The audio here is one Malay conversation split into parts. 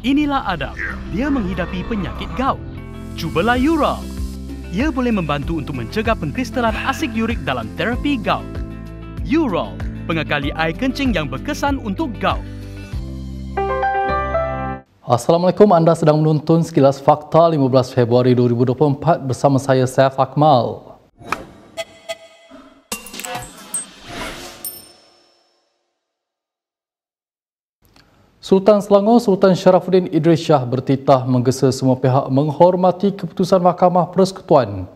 Inilah Adam. Dia menghidapi penyakit gout. Cubalah Ural. Ia boleh membantu untuk mencegah pengkristalan asid urik dalam terapi gout. Ural, pengekali air kencing yang berkesan untuk gout. Assalamualaikum, anda sedang menonton Sekilas Fakta 15 Februari 2024 bersama saya, Saif Akmal. Sultan Selangor Sultan Sharafuddin Idris Shah bertitah menggesa semua pihak menghormati keputusan Mahkamah Persekutuan.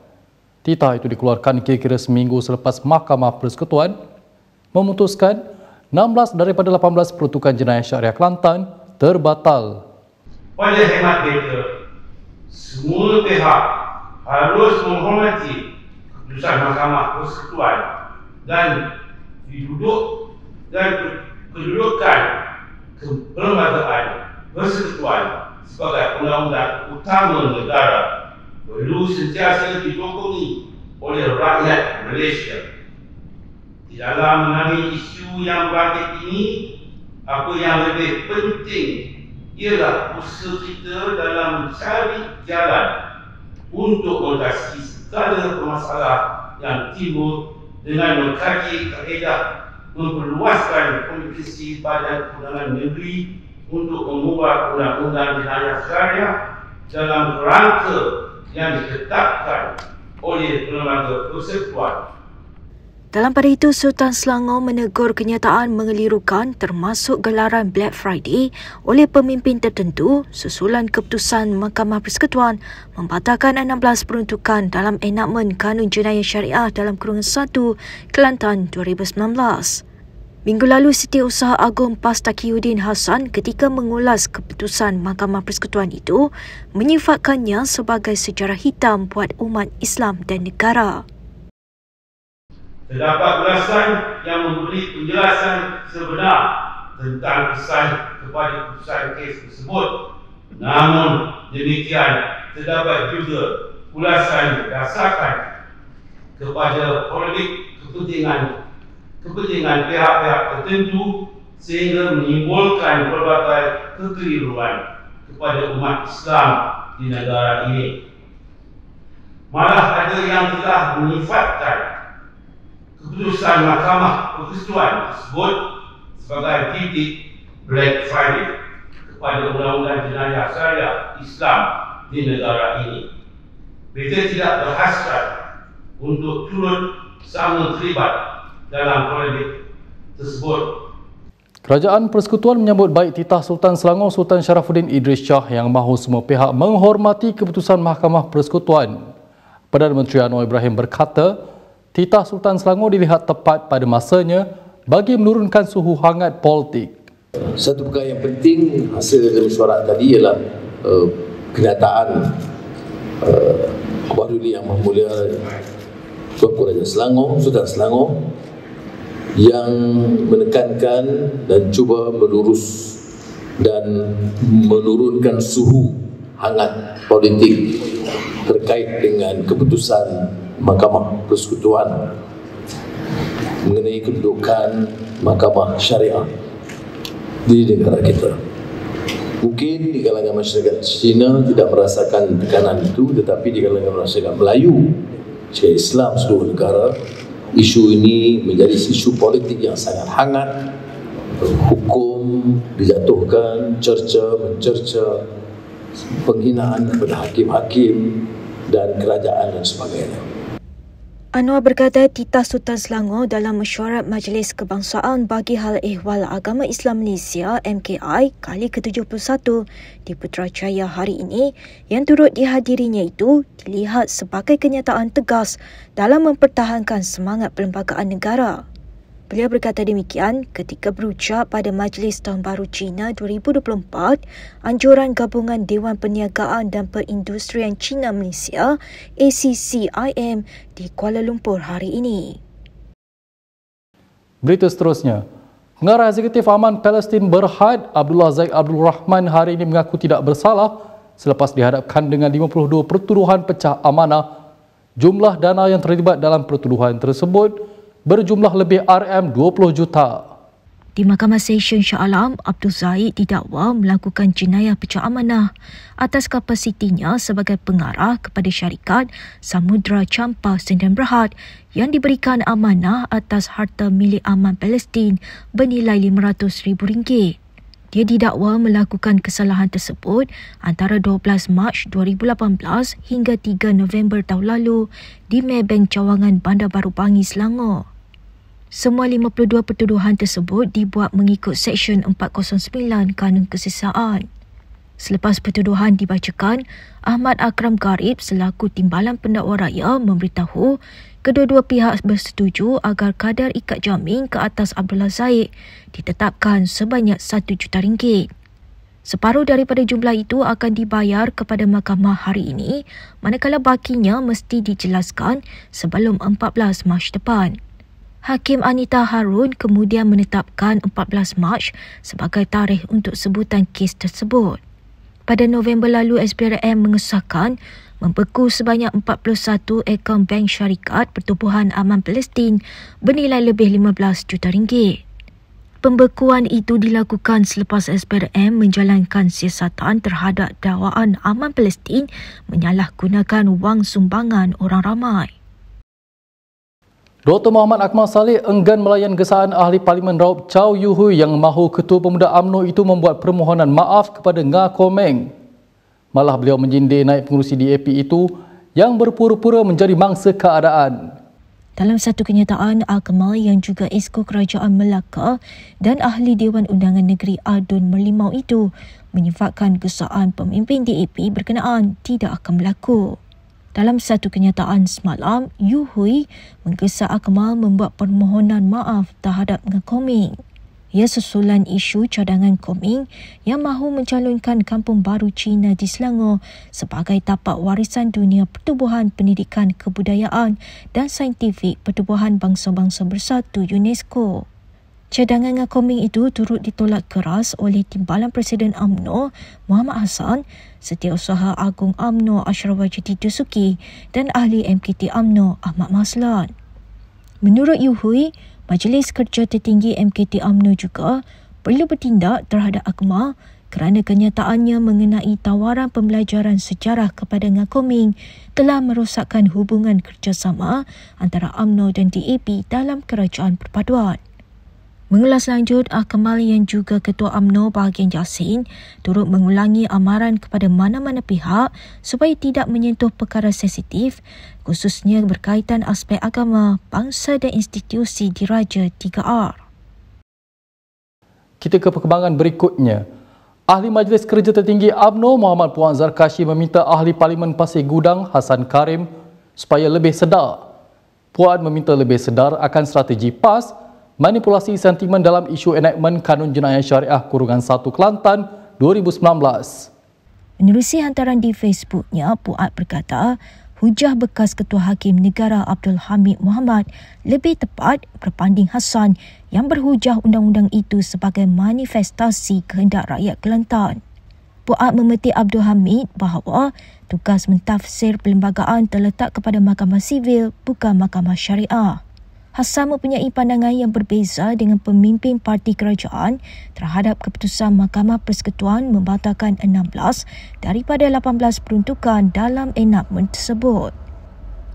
Titah itu dikeluarkan kira-kira seminggu selepas Mahkamah Persekutuan memutuskan 16 daripada 18 peruntukan jenayah syariah Kelantan terbatal. Pada hemat mereka, semua pihak harus menghormati keputusan Mahkamah Persekutuan dan kedudukan kelembagaan persekutuan sebagai undang-undang utama negara perlu sentiasa didukung oleh rakyat Malaysia. Di dalam menangani isu yang bangkit ini, apa yang lebih penting ialah usaha kita dalam mencari jalan untuk mengatasi segala masalah yang timbul dengan mengkaji kaedah memperluaskan komunikasi Badan Perundangan Negeri untuk mengubah undang-undang jenayah syariah dalam kerangka yang ditetapkan oleh lembaga persekutuan. Dalam pada itu, Sultan Selangor menegur kenyataan mengelirukan termasuk gelaran Black Friday oleh pemimpin tertentu susulan keputusan Mahkamah Persekutuan membatalkan 16 peruntukan dalam enakmen Kanun Jenayah Syariah dalam kurungan 1 Kelantan 2019. Minggu lalu, Setiausaha Agung PAS Taqiyuddin Hassan ketika mengulas keputusan Mahkamah Persekutuan itu menyifatkannya sebagai sejarah hitam buat umat Islam dan negara. Terdapat ulasan yang memberi penjelasan sebenar tentang kesan kepada keputusan kes tersebut. Namun demikian, terdapat juga ulasan berdasarkan kepada polemik kepentingan pihak-pihak tertentu sehingga menimbulkan pelbagai kekeliruan kepada umat Islam di negara ini. Malah ada yang telah menyifatkan keputusan Mahkamah Persekutuan tersebut sebagai titik Black Friday kepada undang-undang jenayah syariah Islam di negara ini. Mereka tidak berhasrat untuk turut sama terlibat dalam polemik tersebut. Kerajaan Persekutuan menyambut baik titah Sultan Selangor Sultan Sharafuddin Idris Shah yang mahu semua pihak menghormati keputusan Mahkamah Persekutuan. Perdana Menteri Anwar Ibrahim berkata, titah Sultan Selangor dilihat tepat pada masanya bagi menurunkan suhu hangat politik. Satu perkara yang penting hasil dari mesyuarat tadi ialah kenyataan Wahidudin Yang Mulia Tuan Raja Selangor, Sultan Selangor yang menekankan dan cuba melurus dan menurunkan suhu hangat politik terkait dengan keputusan Mahkamah Persekutuan mengenai kedudukan Mahkamah Syariah di negara kita. Mungkin di kalangan masyarakat Cina tidak merasakan tekanan itu, tetapi di kalangan masyarakat Melayu, masyarakat Islam seluruh negara, isu ini menjadi isu politik yang sangat hangat. Hukum dijatuhkan, mencerca, penghinaan kepada hakim-hakim dan kerajaan dan sebagainya. Anwar berkata titah Sultan Selangor dalam mesyuarat Majlis Kebangsaan bagi Hal Ehwal Agama Islam Malaysia MKI kali ke-71 di Putrajaya hari ini yang turut dihadirinya itu dilihat sebagai kenyataan tegas dalam mempertahankan semangat perlembagaan negara. Beliau berkata demikian ketika berucap pada Majlis Tahun Baru Cina 2024 Anjuran Gabungan Dewan Perniagaan dan Perindustrian Cina Malaysia ACCIM di Kuala Lumpur hari ini. Berita seterusnya, Pengarah Eksekutif Aman Palestin Berhad Abdullah Zaid Abdul Rahman hari ini mengaku tidak bersalah selepas dihadapkan dengan 52 pertuduhan pecah amanah. Jumlah dana yang terlibat dalam pertuduhan tersebut berjumlah lebih RM20 juta. Di Mahkamah Session Shah Alam, Abdul Zaid didakwa melakukan jenayah pecah amanah atas kapasitinya sebagai pengarah kepada syarikat Samudra Champa Sdn Bhd yang diberikan amanah atas harta milik aman Palestin bernilai RM500,000. Dia didakwa melakukan kesalahan tersebut antara 12 Mac 2018 hingga 3 November tahun lalu di Maybank Cawangan Bandar Baru Bangi, Selangor. Semua 52 pertuduhan tersebut dibuat mengikut Seksyen 409 Kanun Kesesaan. Selepas pertuduhan dibacakan, Ahmad Akram Garib selaku Timbalan Pendakwa Raya memberitahu kedua-dua pihak bersetuju agar kadar ikat jamin ke atas Abdullah Zaid ditetapkan sebanyak RM1 juta. Separuh daripada jumlah itu akan dibayar kepada mahkamah hari ini, manakala bakinya mesti dijelaskan sebelum 14 Mac depan. Hakim Anita Harun kemudian menetapkan 14 Mac sebagai tarikh untuk sebutan kes tersebut. Pada November lalu, SPRM mengesahkan membeku sebanyak 41 akaun bank syarikat Pertubuhan Aman Palestin bernilai lebih RM15 juta. Pembekuan itu dilakukan selepas SPRM menjalankan siasatan terhadap dakwaan Aman Palestin menyalahgunakan wang sumbangan orang ramai. Dr. Muhammad Akmal Saleh enggan melayan gesaan Ahli Parlimen Raup Chow Yu Hui yang mahu Ketua Pemuda UMNO itu membuat permohonan maaf kepada Nga Komeng. Malah beliau menyindir naib pengurusi DAP itu yang berpura-pura menjadi mangsa keadaan. Dalam satu kenyataan, Akmal yang juga Esko Kerajaan Melaka dan Ahli Dewan Undangan Negeri Adun Merlimau itu menyifatkan gesaan pemimpin DAP berkenaan tidak akan berlaku. Dalam satu kenyataan semalam, Yu Hui menggesa Akmal membuat permohonan maaf terhadap Nga Komeng. Ia susulan isu cadangan Komeng yang mahu mencalonkan Kampung Baru Cina di Selangor sebagai tapak warisan dunia Pertubuhan Pendidikan Kebudayaan dan Saintifik Pertubuhan Bangsa-Bangsa Bersatu UNESCO. Cadangan Nga Komeng itu turut ditolak keras oleh Timbalan Presiden UMNO Muhammad Hassan, Setiausaha Agung UMNO Ashraf Wajidi Dusuki dan Ahli MKT UMNO Ahmad Maslan. Menurut Yu Hui, Majlis Kerja Tertinggi MKT UMNO juga perlu bertindak terhadap Akmal kerana kenyataannya mengenai tawaran pembelajaran sejarah kepada Nga Komeng telah merosakkan hubungan kerjasama antara UMNO dan DAP dalam kerajaan perpaduan. Mengulas lanjut, Akmal yang juga Ketua UMNO bahagian Jasin turut mengulangi amaran kepada mana-mana pihak supaya tidak menyentuh perkara sensitif, khususnya berkaitan aspek agama, bangsa dan institusi diraja 3R. Kita ke perkembangan berikutnya. Ahli Majlis Kerja Tertinggi UMNO Muhammad Puan Zarkashi meminta Ahli Parlimen Pasir Gudang Hassan Karim supaya lebih sedar. Puan meminta lebih sedar akan strategi PAS manipulasi sentimen dalam isu enakmen Kanun Jenayah Syariah _1 Kelantan 2019. Menerusi hantaran di Facebooknya, Puan berkata, hujah bekas Ketua Hakim Negara Abdul Hamid Muhammad lebih tepat berbanding Hassan yang berhujah undang-undang itu sebagai manifestasi kehendak rakyat Kelantan. Puan memetik Abdul Hamid bahawa tugas mentafsir perlembagaan terletak kepada Mahkamah Sivil bukan Mahkamah Syariah. Hassan mempunyai pandangan yang berbeza dengan pemimpin parti kerajaan terhadap keputusan Mahkamah Persekutuan membatalkan 16 daripada 18 peruntukan dalam enakmen tersebut.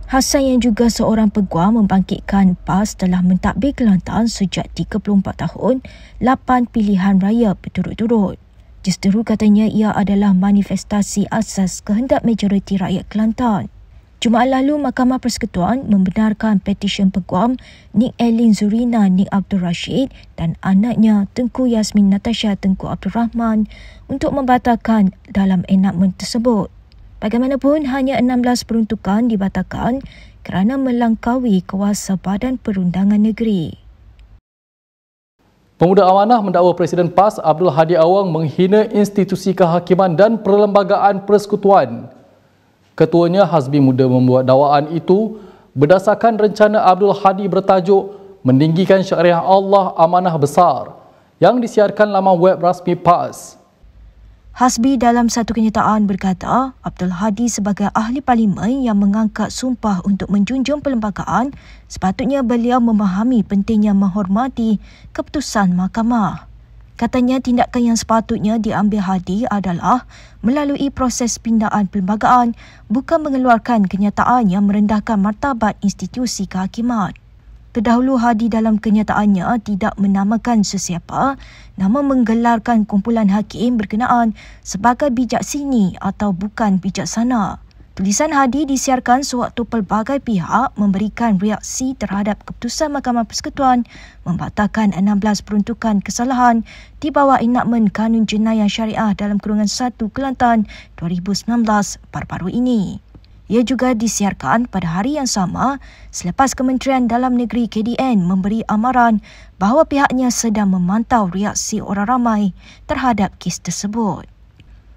Hassan yang juga seorang peguam membangkitkan PAS telah mentadbir Kelantan sejak 34 tahun, 8 pilihan raya berturut-turut. Justeru katanya ia adalah manifestasi asas kehendak majoriti rakyat Kelantan. Jumaat lalu, Mahkamah Persekutuan membenarkan petisyen peguam Nik Elin Zurina Nik Abdul Rashid dan anaknya Tengku Yasmin Natasha Tengku Abdul Rahman untuk membatalkan dalam enakmen tersebut. Bagaimanapun, hanya 16 peruntukan dibatalkan kerana melangkaui kuasa Badan Perundangan Negeri. Pemuda Amanah mendakwa Presiden PAS Abdul Hadi Awang menghina institusi kehakiman dan perlembagaan persekutuan. Ketuanya Hazbi Muda membuat dakwaan itu berdasarkan rencana Abdul Hadi bertajuk Meninggikan Syariah Allah Amanah Besar yang disiarkan laman web rasmi PAS. Hasbi dalam satu kenyataan berkata, Abdul Hadi sebagai ahli parlimen yang mengangkat sumpah untuk menjunjung perlembagaan, sepatutnya beliau memahami pentingnya menghormati keputusan mahkamah. Katanya tindakan yang sepatutnya diambil Hadi adalah melalui proses pindaan perlembagaan, bukan mengeluarkan kenyataan yang merendahkan martabat institusi kehakiman. Terdahulu Hadi dalam kenyataannya tidak menamakan sesiapa, namun menggelarkan kumpulan hakim berkenaan sebagai bijaksini atau bukan bijaksana. Tulisan Hadi disiarkan sewaktu pelbagai pihak memberikan reaksi terhadap keputusan Mahkamah Persekutuan membatalkan 16 peruntukan kesalahan di bawah enakmen Kanun Jenayah Syariah dalam kurungan 1 Kelantan 2019 baru-baru ini. Ia juga disiarkan pada hari yang sama selepas Kementerian Dalam Negeri KDN memberi amaran bahawa pihaknya sedang memantau reaksi orang ramai terhadap kes tersebut.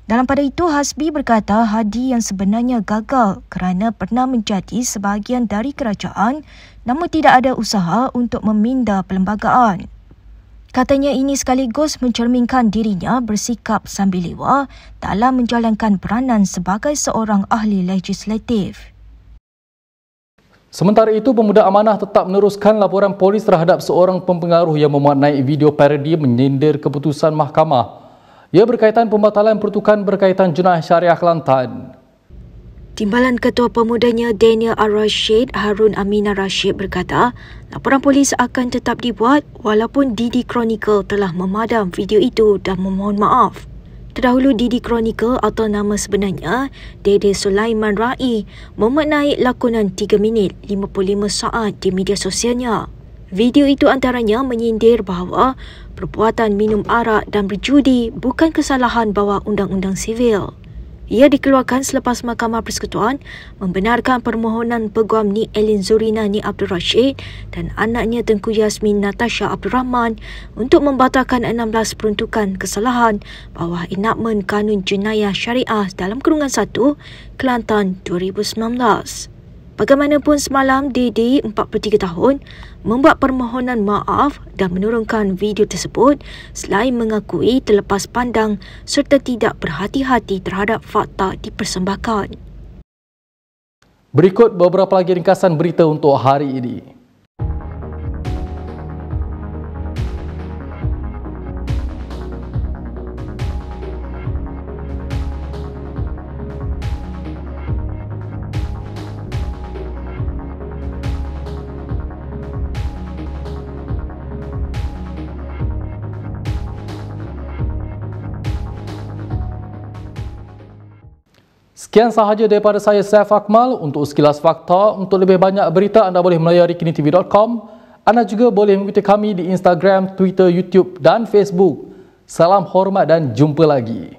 Dalam pada itu, Hasbi berkata Hadi yang sebenarnya gagal kerana pernah menjadi sebahagian dari kerajaan namun tidak ada usaha untuk meminda perlembagaan. Katanya ini sekaligus mencerminkan dirinya bersikap sambil lewa dalam menjalankan peranan sebagai seorang ahli legislatif. Sementara itu, Pemuda Amanah tetap meneruskan laporan polis terhadap seorang pempengaruh yang memuat naik video parodi menyindir keputusan mahkamah. Ia berkaitan pembatalan pertukan berkaitan jenayah syariah Kelantan. Timbalan Ketua Pemudanya Daniel Ar-Rashid Harun Aminah Rashid berkata, laporan polis akan tetap dibuat walaupun Didi Chronicle telah memadam video itu dan memohon maaf. Terdahulu Didi Chronicle atau nama sebenarnya Dede Sulaiman Rai memuat naik lakonan 3 minit 55 saat di media sosialnya. Video itu antaranya menyindir bahawa perbuatan minum arak dan berjudi bukan kesalahan bawah Undang-Undang Sivil. Ia dikeluarkan selepas Mahkamah Persekutuan membenarkan permohonan Peguam Ni Elin Zurina Ni Abdul Rashid dan anaknya Tengku Yasmin Natasha Abdul Rahman untuk membatalkan 16 peruntukan kesalahan bawah enakmen Kanun Jenayah Syariah dalam kurungan 1 Kelantan 2019. Bagaimanapun semalam Dede 43 tahun membuat permohonan maaf dan menurunkan video tersebut selain mengakui terlepas pandang serta tidak berhati-hati terhadap fakta dipersembahkan. Berikut beberapa lagi ringkasan berita untuk hari ini. Sekian sahaja daripada saya, Saif Akmal. Untuk sekilas fakta, untuk lebih banyak berita anda boleh melayari kinitv.com. Anda juga boleh mengikuti kami di Instagram, Twitter, YouTube dan Facebook. Salam hormat dan jumpa lagi.